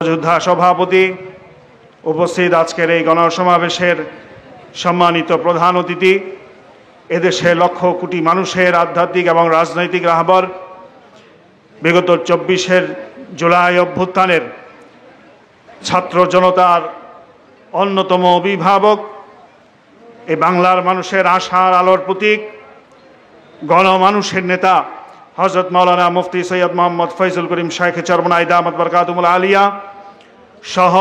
যোদ্ধা সভাপতি, উপস্থিত আজকের এই গণসমাবেশের সম্মানিত প্রধান অতিথি, এদেশে লক্ষ কোটি মানুষের আধ্যাত্মিক এবং রাজনৈতিক রাহবার, বিগত 24 জুলাই অভ্যুত্থানের ছাত্র জনতার অন্যতম অভিভাবক, এই বাংলার মানুষের আশার আলোর প্রতীক, গণমানুষের নেতা হযরত মাওলানা মুফতি সৈয়দ মোহাম্মদ ফয়জুল করিম শাইখে চরমনাই দামাত বরকাতুহুল আলিয়া সহ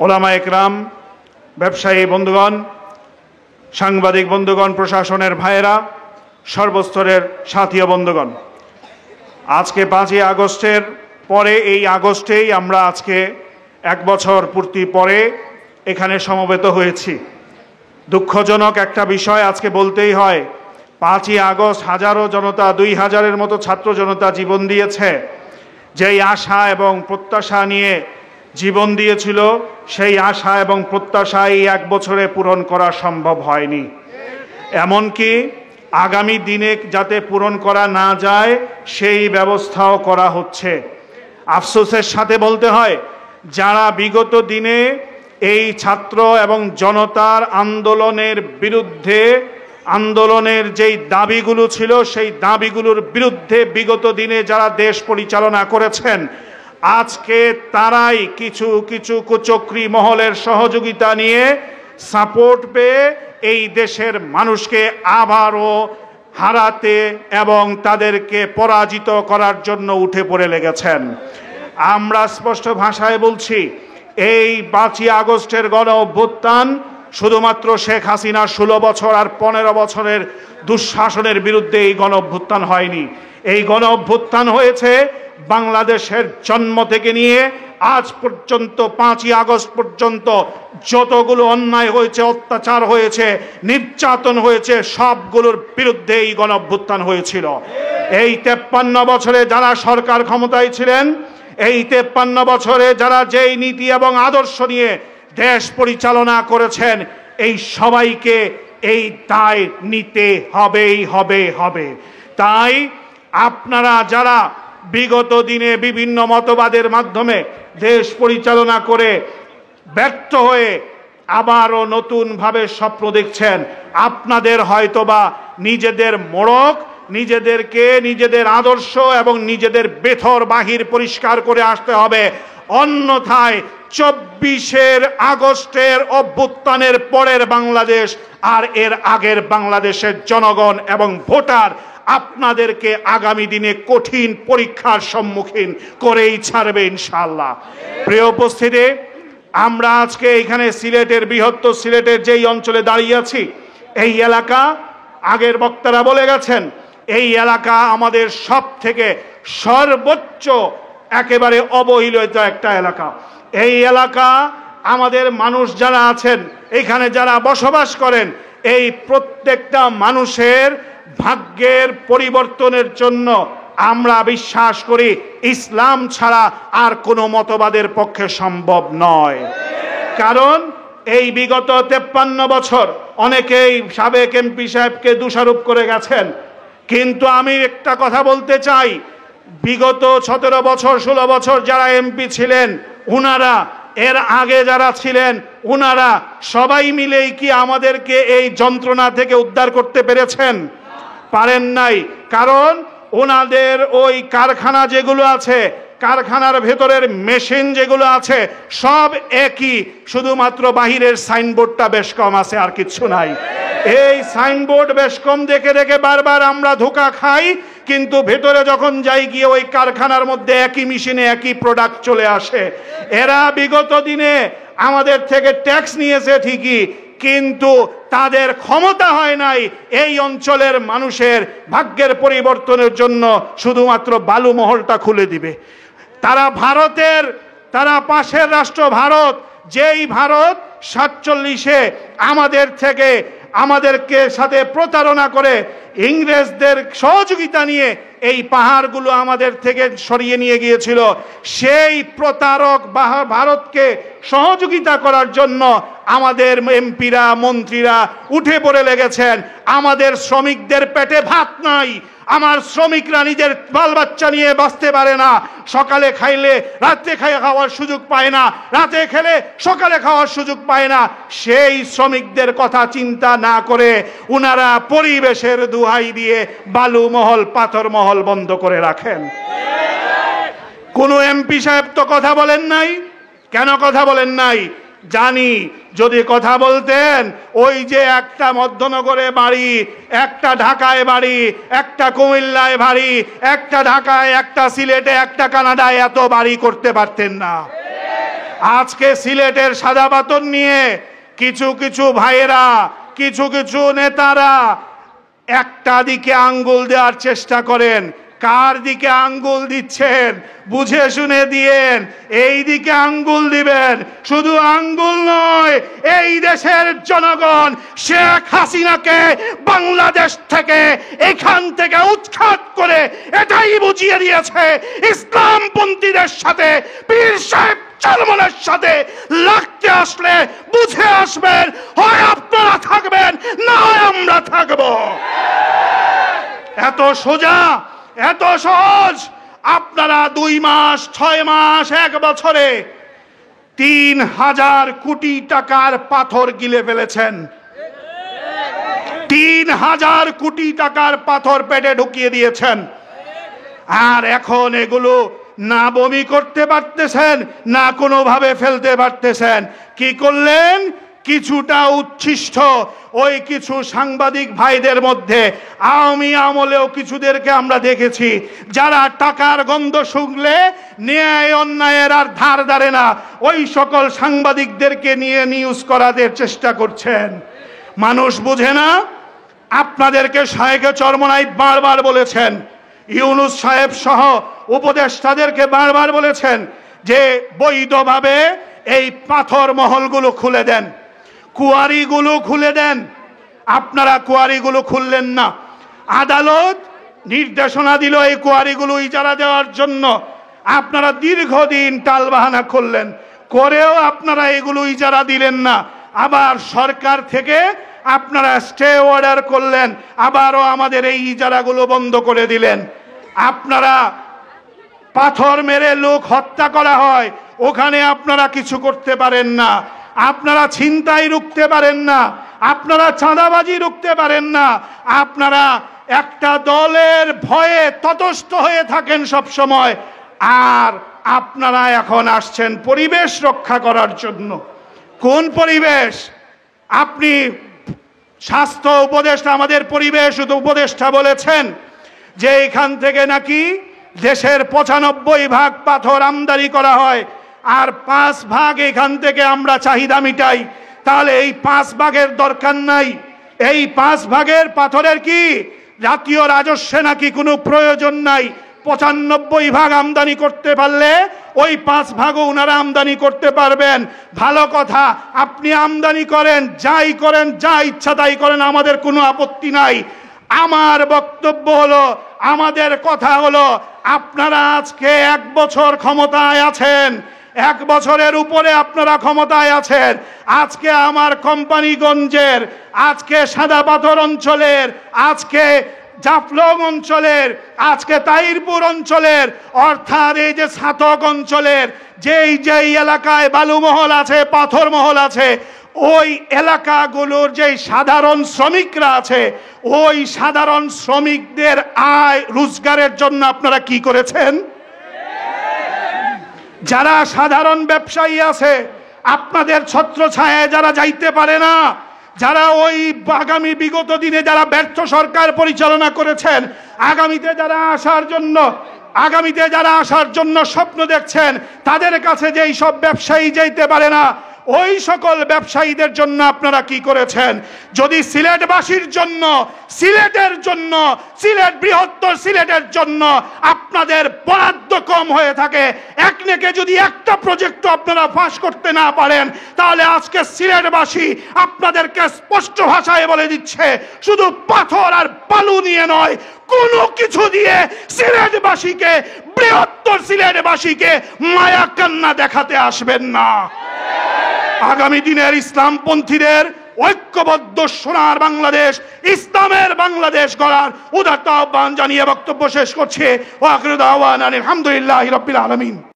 ওলামা একরাম, ব্যবসায়ী বন্ধুগণ, সাংবাদিক বন্ধুগণ, প্রশাসনের ভাইয়েরা, সর্বস্তরের সাথী বন্ধুগণ, আজকে 5ই আগস্টের পরে, এই আগস্টেই আমরা আজকে 1 বছর পূর্তি পরে এখানে সমবেত হয়েছি। দুঃখজনক একটা বিষয় আজকে বলতেই হয়, 5ই আগস্ট হাজারো জনতা, 2000-এর মতো ছাত্র জনতা জীবন দিয়েছে। যেই আশা এবং প্রত্যাশা নিয়ে জীবন দিয়েছিল, সেই আশা এবং প্রত্যাশা এই 1 বছরে পূরণ করা সম্ভব হয়নি। এমনকি আগামী দিনে যাতে পূরণ করা না যায় সেই ব্যবস্থাও করা হচ্ছে। আফসোসের সাথে বলতে হয়, যারা বিগত দিনে এই ছাত্র এবং জনতার আন্দোলনের বিরুদ্ধে, আন্দোলনের যেই দাবিগুলো ছিল সেই দাবিগুলোর বিরুদ্ধে বিগত দিনে যারা দেশ পরিচালনা করেছেন, আজকে তারাই কিছু কিছু কুচক্রী মহলের সহযোগিতা নিয়ে, সাপোর্ট পেয়ে এই দেশের মানুষকে আবারও হারাতে এবং তাদেরকে পরাজিত করার জন্য উঠে পড়ে লেগেছেন। আমরা স্পষ্ট ভাষায় বলছি, এই 5ই আগস্টের গণ অভ্যুত্থান শুধুমাত্র শেখ হাসিনা 16 বছর আর 15 বছরের দুঃশাসনের বিরুদ্ধে এই গণ অভ্যুত্থান হয়নি। এই গণ অভ্যুত্থান হয়েছে বাংলাদেশের জন্ম থেকে নিয়ে আজ পর্যন্ত, 5ই আগস্ট পর্যন্ত যতগুলো অন্যায় হয়েছে, অত্যাচার হয়েছে, নির্যাতন হয়েছে, সবগুলোর বিরুদ্ধে এই গণ অভ্যুত্থান হয়েছিল। এই 53 বছরে যারা সরকার ক্ষমতায় ছিলেন, এই 53 বছরে যারা যেই নীতি এবং আদর্শ নিয়ে দেশ পরিচালনা করেছেন, এই সবাইকে এই দায় নিতে হবে। তাই আপনারা যারা বিগত দিনে বিভিন্ন মতবাদের মাধ্যমে দেশ পরিচালনা করে ব্যর্থ হয়ে আবারও নতুনভাবে স্বপ্ন দেখছেন, আপনাদের হয়তোবা নিজেদের মোড়ক, নিজেদেরকে, নিজেদের আদর্শ এবং নিজেদের বেথর বাহির পরিষ্কার করে আসতে হবে। অন্যথায় 24 আগস্টের অভ্যুত্থানের পরের বাংলাদেশ আর এর আগের বাংলাদেশের জনগণ এবং ভোটার আপনাদেরকে আগামী দিনে কঠিন পরীক্ষার সম্মুখীন করেই ছাড়বে ইনশাআল্লাহ। প্রিয় উপস্থিতি, আমরা আজকে এখানে সিলেটের, বৃহত্তর সিলেটের যেই অঞ্চলে দাঁড়িয়ে আছি, এই এলাকা, আগের বক্তারা বলে গেছেন, এই এলাকা আমাদের সব থেকে সর্বোচ্চ একেবারে অবহেলিত একটা এলাকা। এই এলাকা, আমাদের মানুষ যারা আছেন, এখানে যারা বসবাস করেন, এই প্রত্যেকটা মানুষের ভাগ্যের পরিবর্তনের জন্য আমরা বিশ্বাস করি ইসলাম ছাড়া আর কোনো মতবাদের পক্ষে সম্ভব নয়। কারণ এই বিগত 53 বছর অনেকেই সাবেক এমপি সাহেবকে দোষারোপ করে গেছেন, কিন্তু আমি একটা কথা বলতে চাই, বিগত 17 বছর 16 বছর যারা এমপি ছিলেন, উনারা, এর আগে যারা ছিলেন, উনারা সবাই মিলেই কি আমাদেরকে এই যন্ত্রণা থেকে উদ্ধার করতে পেরেছেন? পারেন নাই। কারণ ওনাদের ওই কারখানা যেগুলো আছে, কারখানার ভেতরের মেশিন যেগুলো আছে, সব একই, শুধুমাত্র বাহিরের সাইনবোর্ডটা বেশ কম আছে, আর কিচ্ছু নাই। এই সাইনবোর্ড বেশ কম দেখে দেখে বারবার আমরা ধোঁকা খাই, কিন্তু ভেতরে যখন যাই গিয়ে ওই কারখানার মধ্যে একই মেশিনে একই প্রোডাক্ট চলে আসে। এরা বিগত দিনে আমাদের থেকে ট্যাক্স নিয়েছে ঠিকই, কিন্তু তাদের ক্ষমতা হয় নাই এই অঞ্চলের মানুষের ভাগ্যের পরিবর্তনের জন্য শুধুমাত্র বালু মহলটা খুলে দিবে। তারা পাশের রাষ্ট্র ভারত, যেই ভারত 47-এ আমাদেরকে সাথে প্রতারণা করে ইংরেজদের সহযোগিতা নিয়ে এই পাহাড়গুলো আমাদের থেকে সরিয়ে নিয়ে গিয়েছিল, সেই প্রতারক ভারতকে সহযোগিতা করার জন্য আমাদের এমপিরা, মন্ত্রীরা উঠে পড়ে লেগেছেন। আমাদের শ্রমিকদের পেটে ভাত নাই, আমার শ্রমিকরা নিজের বাল বাচ্চা নিয়ে বাঁচতে পারে না, সকালে খাইলে রাতে খাওয়ার সুযোগ পায় না, রাতে খেলে সকালে খাওয়ার সুযোগ পায় না, সেই শ্রমিকদের কথা চিন্তা না করে উনারা পরিবেশের দোহাই দিয়ে বালু মহল পাথর মহল বন্ধ করে রাখেন। কোন এমপি সাহেব তো কথা বলেন নাই। কেন কথা বলেন নাই? জানি যদি কথা বলতেন, ওই যে একটা মধ্যনগরে বাড়ি, একটা ঢাকায় বাড়ি, একটা কুমিল্লায় বাড়ি, একটা ঢাকায়, একটা সিলেটে, একটা কানাডায়, এত বাড়ি করতে পারতেন না। আজকে সিলেটের সাদা পাথর নিয়ে কিছু কিছু ভাইয়েরা, কিছু কিছু নেতারা একটা দিকে আঙ্গুল দেওয়ার চেষ্টা করেন। কার দিকে আঙ্গুল দিচ্ছেন বুঝে শুনে দিয়েন। এই দিকে আঙ্গুল দিবেন, শুধু আঙ্গুল নয়, এই দেশের জনগণ শেখ হাসিনাকে বাংলাদেশ থেকে, এখান থেকে উৎখাত করে এটাই বুঝিয়ে দিয়েছে, ইসলামপন্থীদের সাথে, পীর সাহেব চরমনের সাথে লাগতে আসলে বুঝে আসবেন, হয় আপনারা থাকবেন, না হয় আমরা থাকব। এত সোজা, এত সহজ। আপনারা 2 মাস, 6 মাস, 1 বছরে 3000 কোটি টাকার পাথর গিলে ফেলেছেন। 3000 কোটি টাকার পাথর পেটে ঢুকিয়ে দিয়েছেন। আর এখন এগুলো না বমি করতে পারতেছেন, না কোনোভাবে ফেলতে পারতেছেন। কি করলেন? কিছুটা উচ্ছিষ্ট ওই কিছু সাংবাদিক ভাইদের মধ্যে, আওয়ামী আমলেও কিছুদেরকে আমরা দেখেছি, যারা টাকার গন্ধ শুকলে ন্যায় অন্যায়ের আর ধার ধারে না, ওই সকল সাংবাদিকদেরকে নিয়ে নিউজ করাদের চেষ্টা করছেন। মানুষ বুঝে না। আপনাদেরকে শায়েখে চরমনাই বারবার বলেছেন, ইউনূস সাহেব সহ উপদেষ্টাদেরকে বারবার বলেছেন যে বৈধভাবে এই পাথর মহলগুলো খুলে দেন, কুয়ারিগুলো খুলে দেন। আপনারা কুয়ারিগুলো খুললেন না। আদালত নির্দেশনা দিল এই কুয়ারিগুলো ইজারা দেওয়ার জন্য। আপনারা দীর্ঘদিন টালবাহানা করলেন, করেও আপনারা এগুলো ইজারা দিলেন না। আবার সরকার থেকে আপনারা স্টে অর্ডার করলেন, আবারও আমাদের এই ইজারাগুলো বন্ধ করে দিলেন। আপনারা পাথর মেরে লোক হত্যা করা হয়, ওখানে আপনারা কিছু করতে পারেন না। আপনারা ছিনতাই রুখতে পারেন না, আপনারা চাঁদাবাজি রুখতে পারেন না। আপনারা একটা দলের ভয়ে তটস্থ হয়ে থাকেন সব সময়। আর আপনারা এখন আসছেন পরিবেশ রক্ষা করার জন্য। কোন পরিবেশ? আপনি স্বাস্থ্য উপদেষ্টা, আমাদের পরিবেশ উপদেষ্টা বলেছেন যে এখান থেকে নাকি দেশের 95% পাথর আমদানি করা হয়, আর 5% এখান থেকে আমরা চাহিদা মিটাই। তাহলে এই 5% দরকার নাই। এই 5% পাথরের কি জাতীয় রাজস্বে নাকি কোনো প্রয়োজন নাই। 95% আমদানি করতে পারলে ওই 5% ওনারা আমদানি করতে পারবেন। ভালো কথা, আপনি আমদানি করেন, যাই করেন, যা ইচ্ছা তাই করেন, আমাদের কোনো আপত্তি নাই। আমার বক্তব্য হলো, আমাদের কথা হলো, আপনারা আজকে 1 বছর ক্ষমতায় আছেন, 1 বছরের উপরে আপনারা ক্ষমতায় আছেন। আজকে আমার কোম্পানিগঞ্জের, আজকে সাদা পাথর অঞ্চলের, আজকে জাফলং অঞ্চলের, আজকে তাহিরপুর অঞ্চলের, অর্থাৎ এই যে ছাতক অঞ্চলের যেই এলাকায় বালুমহল আছে, পাথর মহল আছে, ওই এলাকাগুলোর যে সাধারণ শ্রমিকরা আছে, ওই সাধারণ শ্রমিকদের আয় রোজগারের জন্য আপনারা কি করেছেন? যারা সাধারণ ব্যবসায়ী আছে, আপনাদের ছত্রছায়ায় যারা যাইতে পারে না, যারা ওই আগামী বিগত দিনে যারা ব্যর্থ সরকার পরিচালনা করেছেন, আগামীতে যারা আসার জন্য স্বপ্ন দেখছেন, তাদের কাছে যেই সব ব্যবসায়ী যাইতে পারে না, ওই সকল ব্যবসায়ীদের জন্য আপনারা কি করেছেন? যদি সিলেটবাসীর জন্য, সিলেটের জন্য, বৃহত্তর সিলেটের জন্য আপনাদের বরাদ্দ কম হয়ে থাকে, একনেকে যদি একটা প্রজেক্ট আপনারা পাস করতে না পারেন, তাহলে আজকে সিলেটবাসী আপনাদেরকে স্পষ্ট ভাষায় বলে দিচ্ছে, শুধু পাথর আর বালু নিয়ে নয়, কোনো কিছু দিয়ে সিলেটবাসীকে, বৃহত্তর সিলেটবাসীকে মায়া কান্না দেখাতে আসবেন না। আগামী দিনের ইসলামপন্থীদের ঐক্যবদ্ধ সোনার বাংলাদেশ, ইসলামের বাংলাদেশ গড়ার উদাত্ত আহ্বান জানিয়ে বক্তব্য শেষ করছে। ওয়া আখিরু দাওয়ানা আলহামদুলিল্লাহি রাব্বিল আলামিন।